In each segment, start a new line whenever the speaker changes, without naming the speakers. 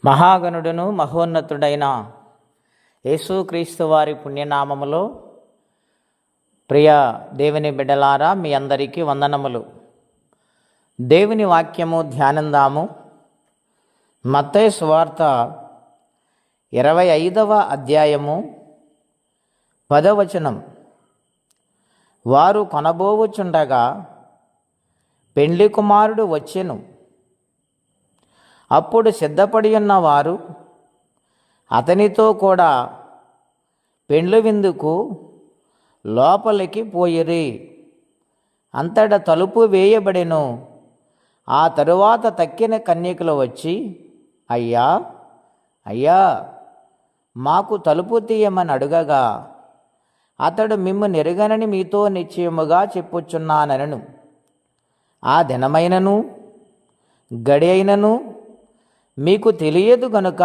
మహాగణుడును మహోన్నతుడైన యేసుక్రీస్తు వారి పుణ్యనామములో ప్రియ దేవుని బిడ్డలారా, మీ అందరికీ వందనములు. దేవుని వాక్యము ధ్యానందాము. మత్తయి సువార్త 25వ అధ్యాయము 10వ వచనం. వారు కొనబోవుచుండగా పెండ్లి కుమారుడు వచ్చెను. అప్పుడు సిద్ధపడి ఉన్నవారు అతనితో కూడా పెండ్లి విందుకు లోపలికి పోయిరి. అంతటా తలుపు వేయబడెను. ఆ తరువాత తక్కిన కన్యకలు వచ్చి, అయ్యా అయ్యా, మాకు తలుపు తీయమని అడుగగా, అతడు మిమ్ము నెరుగనని మీతో నిశ్చయముగా చెప్పుచున్నానను. ఆ దినమైనను గడి అయినను మీకు తెలియదు గనుక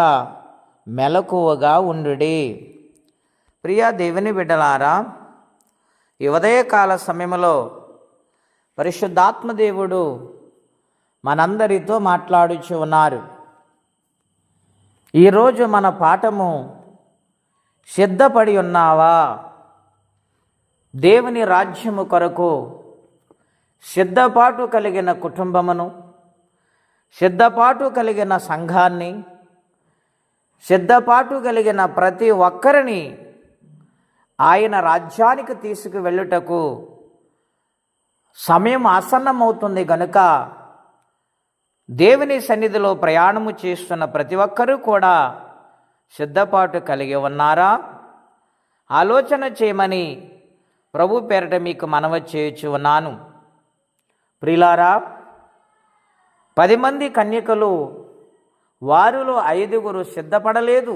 మెలకువగా ఉండుడి. ప్రియ దేవుని బిడ్డలారా, ఈ ఉదయకాల సమయంలో పరిశుద్ధాత్మ దేవుడు మనందరితో మాట్లాడుచు ఉన్నారు. ఈరోజు మన పాఠము సిద్ధపడి ఉన్నావా? దేవుని రాజ్యము కొరకు సిద్ధపాటు కలిగిన కుటుంబమును, సిద్ధపాటు కలిగిన సంఘాన్ని, సిద్ధపాటు కలిగిన ప్రతి ఒక్కరిని ఆయన రాజ్యానికి తీసుకువెళ్ళుటకు సమయం ఆసన్నమవుతుంది గనుక దేవుని సన్నిధిలో ప్రయాణము చేస్తున్న ప్రతి ఒక్కరూ కూడా సిద్ధపాటు కలిగి ఉన్నారా? ఆలోచన చేయమని ప్రభు పేరట మీకు మనవి చేయుచు ఉన్నాను. ప్రియులారా, 10 మంది కన్యకలు, వారిలో 5గురు సిద్ధపడలేదు,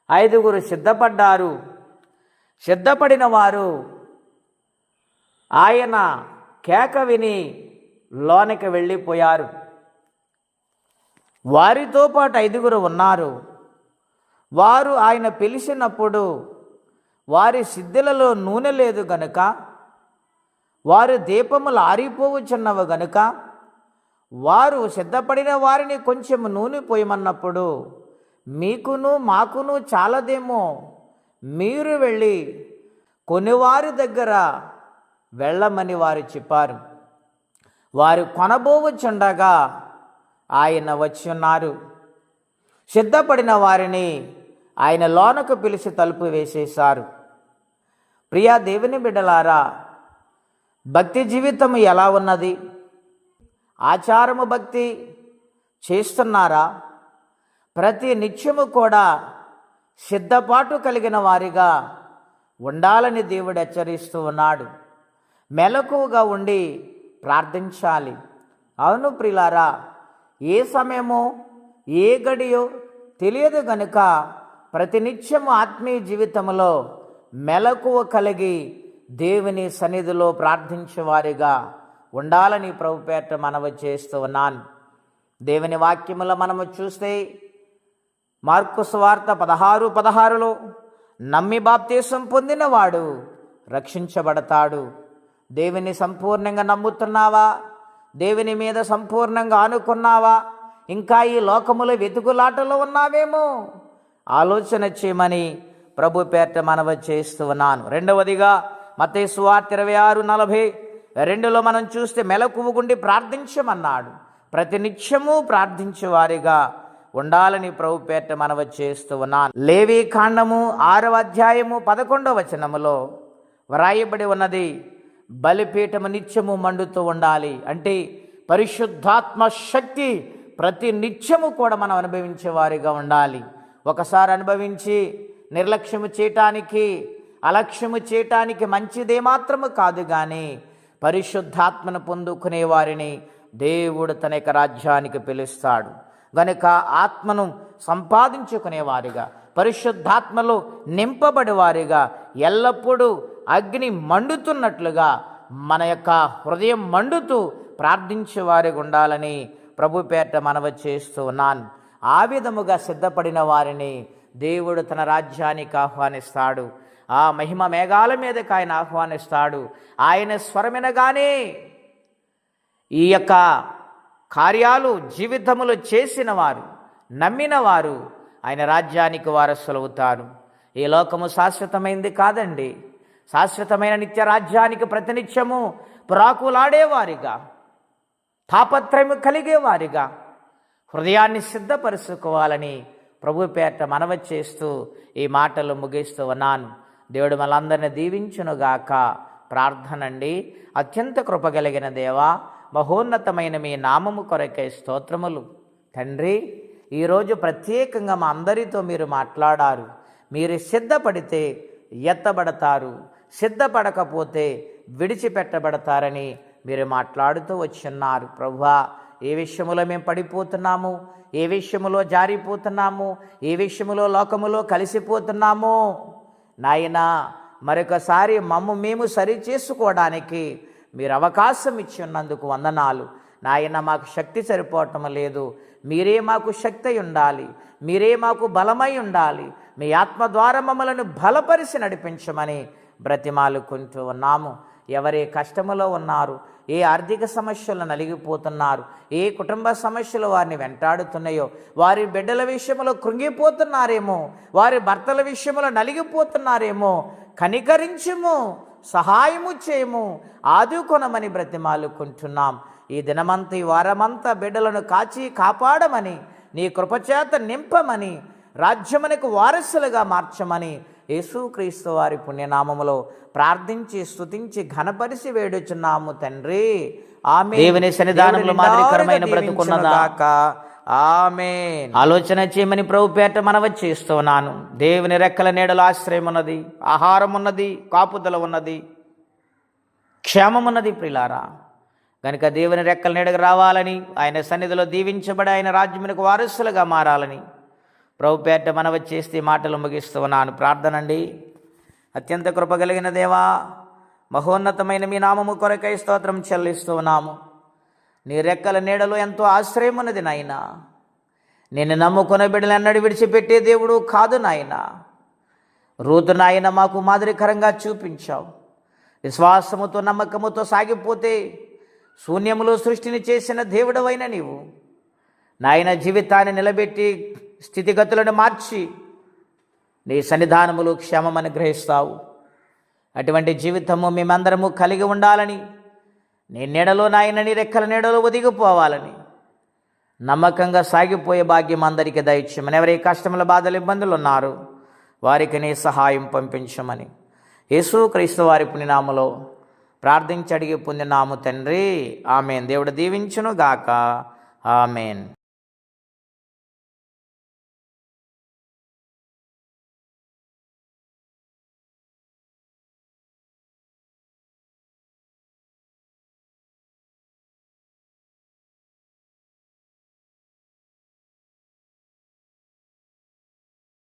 5గురు సిద్ధపడ్డారు. సిద్ధపడిన వారు ఆయన కేక విని లోనికి వెళ్ళిపోయారు. వారితో పాటు 5గురు ఉన్నారు. వారు ఆయన పిలిచినప్పుడు వారి సిద్ధులలో నూనె లేదు గనుక, వారి దీపములు ఆరిపోవచ్చున్నవి గనుక, వారు సిద్ధపడిన వారిని కొంచెం నూనె పోయమన్నప్పుడు, మీకును మాకును చాలదేమో, మీరు వెళ్ళి కొనివారి దగ్గర వెళ్ళమని వారు చెప్పారు. వారు కొనబోవచ్చుండగా ఆయన వచ్చి ఉన్నారు. సిద్ధపడిన వారిని ఆయన లోనకు పిలిచి తలుపు వేసేశారు. ప్రియా దేవుని బిడ్డలారా, భక్తి జీవితం ఎలా ఉన్నది? ఆచారము భక్తి చేస్తున్నారా? ప్రతి నిత్యము కూడా సిద్ధపాటు కలిగిన వారిగా ఉండాలని దేవుడు హెచ్చరిస్తూ ఉన్నాడు. మెలకువగా ఉండి ప్రార్థించాలి. అవును ప్రియులారా, ఏ సమయమో ఏ గడియో తెలియదు గనుక ప్రతినిత్యము ఆత్మీయ జీవితంలో మెలకువ కలిగి దేవుని సన్నిధిలో ప్రార్థించేవారిగా ఉండాలని ప్రభు పేరట మనవి చేస్తూ ఉన్నాను. దేవుని వాక్యములో మనము చూస్తే మార్కు సువార్త 16:16లో నమ్మి బాప్తీసం పొందినవాడు రక్షించబడతాడు. దేవుని సంపూర్ణంగా నమ్ముతున్నావా? దేవుని మీద సంపూర్ణంగా ఆనుకున్నావా? ఇంకా ఈ లోకములో వెతుకులాటలో ఉన్నావేమో ఆలోచన చేయమని ప్రభు పేరట మనవి చేస్తూ ఉన్నాను. రెండవదిగా మత్తయి సువార్త 26:42లో మనం చూస్తే మెలకువగుండి ప్రార్థించమన్నాడు. ప్రతినిత్యము ప్రార్థించేవారిగా ఉండాలని ప్రభు పేరట మనవి చేస్తూ ఉన్నాను. లేవి కాండము 6వ అధ్యాయము 11వ వచనములో వ్రాయబడి ఉన్నది, బలిపీఠము నిత్యము మండుతూ ఉండాలి. అంటే పరిశుద్ధాత్మ శక్తి ప్రతి నిత్యము కూడా మనం అనుభవించే వారిగా ఉండాలి. ఒకసారి అనుభవించి నిర్లక్ష్యము చేయటానికి, అలక్ష్యము చేయటానికి మంచిదే మాత్రము కాదు, కానీ పరిశుద్ధాత్మను పొందుకునే వారిని దేవుడు తన యొక్క రాజ్యానికి పిలుస్తాడు. గనుక ఆత్మను సంపాదించుకునేవారిగా, పరిశుద్ధాత్మలో నింపబడి వారిగా, ఎల్లప్పుడూ అగ్ని మండుతున్నట్లుగా మన యొక్క హృదయం మండుతూ ప్రార్థించేవారిగా ఉండాలని ప్రభు పేరట మనవి చేస్తూ ఉన్నాను. ఆ విధముగా సిద్ధపడిన వారిని దేవుడు తన రాజ్యానికి ఆహ్వానిస్తాడు. ఆ మహిమ మేఘాల మీదకి ఆయన ఆహ్వానిస్తాడు. ఆయన స్వరమినగానే ఈ యొక్క కార్యాలు జీవితములో చేసిన వారు, నమ్మిన వారు ఆయన రాజ్యానికి వారసులవుతారు. ఈ లోకము శాశ్వతమైంది కాదండి. శాశ్వతమైన నిత్య రాజ్యానికి ప్రతినిత్యము ప్రాకులాడేవారిగా, తాపత్రయము కలిగేవారిగా హృదయాన్ని సిద్ధపరుచుకోవాలని ప్రభు పేట మనవి చేస్తూ ఈ మాటలు ముగిస్తూ ఉన్నాను. దేవుడు మనందరిని దీవించునుగాక. ప్రార్థనండి. అత్యంత కృపగలిగిన దేవా, మహోన్నతమైన మీ నామము కొరకై స్తోత్రములు. తండ్రి, ఈరోజు ప్రత్యేకంగా మా అందరితో మీరు మాట్లాడారు. మీరు సిద్ధపడితే ఎత్తబడతారు, సిద్ధపడకపోతే విడిచిపెట్టబడతారని మీరు మాట్లాడుతూ వచ్చున్నారు. ప్రభువా, ఏ విషయములో మేము పడిపోతున్నాము, ఏ విషయములో జారిపోతున్నాము, ఏ విషయములో లోకములో కలిసిపోతున్నామో నాయనా, మరొకసారి మేము సరి చేసుకోవడానికి మీరు అవకాశం ఇచ్చి ఉన్నందుకు వందనాలు. నాయన, మాకు శక్తి సరిపోవటం లేదు. మీరే మాకు శక్తి ఉండాలి, మీరే మాకు బలమై ఉండాలి. మీ ఆత్మ ద్వారా మమ్మలను బలపరిచి నడిపించమని బ్రతిమాలుకుంటూ ఉన్నాము. ఎవరే కష్టములో ఉన్నారు, ఏ ఆర్థిక సమస్యలు నలిగిపోతున్నారు, ఏ కుటుంబ సమస్యలు వారిని వెంటాడుతున్నాయో, వారి బిడ్డల విషయంలో కృంగిపోతున్నారేమో, వారి భర్తల విషయంలో నలిగిపోతున్నారేమో, కనికరించుము, సహాయము చేయము, ఆదుకొనమని బ్రతిమాలుకుంటున్నాం. ఈ దినమంతా, ఈ వారమంతా బిడ్డలను కాచి కాపాడమని, నీ కృపచేత నింపమని, రాజ్యమునకు వారసులుగా మార్చమని యేసుక్రీస్తు వారి పుణ్యనామములో ప్రార్థించి స్తుతించి ఘనపరిచి వేడుచున్నాము తండ్రి. ఆమేన్. దేవుని సన్నిధానంలో మాదిరికరమైన బ్రతుకున్నదాక. ఆమేన్. ఆలోచన చేయమని ప్రభు పేట మనవి చేస్తున్నాను. దేవుని రెక్కల నీడలో ఆశ్రయం ఉన్నది, ఆహారం ఉన్నది, కాపుదల ఉన్నది, క్షేమమున్నది ప్రిలారా. కనుక దేవుని రెక్కల నీడకు రావాలని, ఆయన సన్నిధిలో దీవించబడి ఆయన రాజ్యమునకు వారసులుగా మారాలని ప్రభు పేట మనవి చేస్తే మాటలు ముగిస్తూ ఉన్నాను. ప్రార్థనండి. అత్యంత కృపగలిగిన దేవా, మహోన్నతమైన మీ నామము కొరకై స్తోత్రం చెల్లిస్తూ ఉన్నాము. నీ రెక్కల నీడలో ఎంతో ఆశ్రయం ఉన్నది నాయనా. నేను నమ్ముకున్న బిడ్డలు ఎన్నడూ విడిచిపెట్టే దేవుడు కాదు నాయనా. రూతు నాయన మాకు మాదిరికరంగా చూపించావు. విశ్వాసముతో నమ్మకముతో సాగిపోతే శూన్యములో సృష్టిని చేసిన దేవుడవైన నీవు నాయన జీవితాన్ని నిలబెట్టి స్థితిగతులను మార్చి నీ సన్నిధానములు క్షేమం అనుగ్రహిస్తావు. అటువంటి జీవితము మేమందరము కలిగి ఉండాలని, నీ నీడలో నాయన, నీ రెక్కల నీడలో ఒదిగిపోవాలని, నమ్మకంగా సాగిపోయే భాగ్యం అందరికీ దయచేయమని, ఎవరి కష్టముల బాధలు ఇబ్బందులు ఉన్నారు వారికి నీ సహాయం పంపించమని యేసుక్రీస్తు వారి పుణ్యనామములో ప్రార్థించి అడిగి పొందినాము తండ్రి. ఆమేన్. దేవుడు దీవించును గాక. ఆమేన్.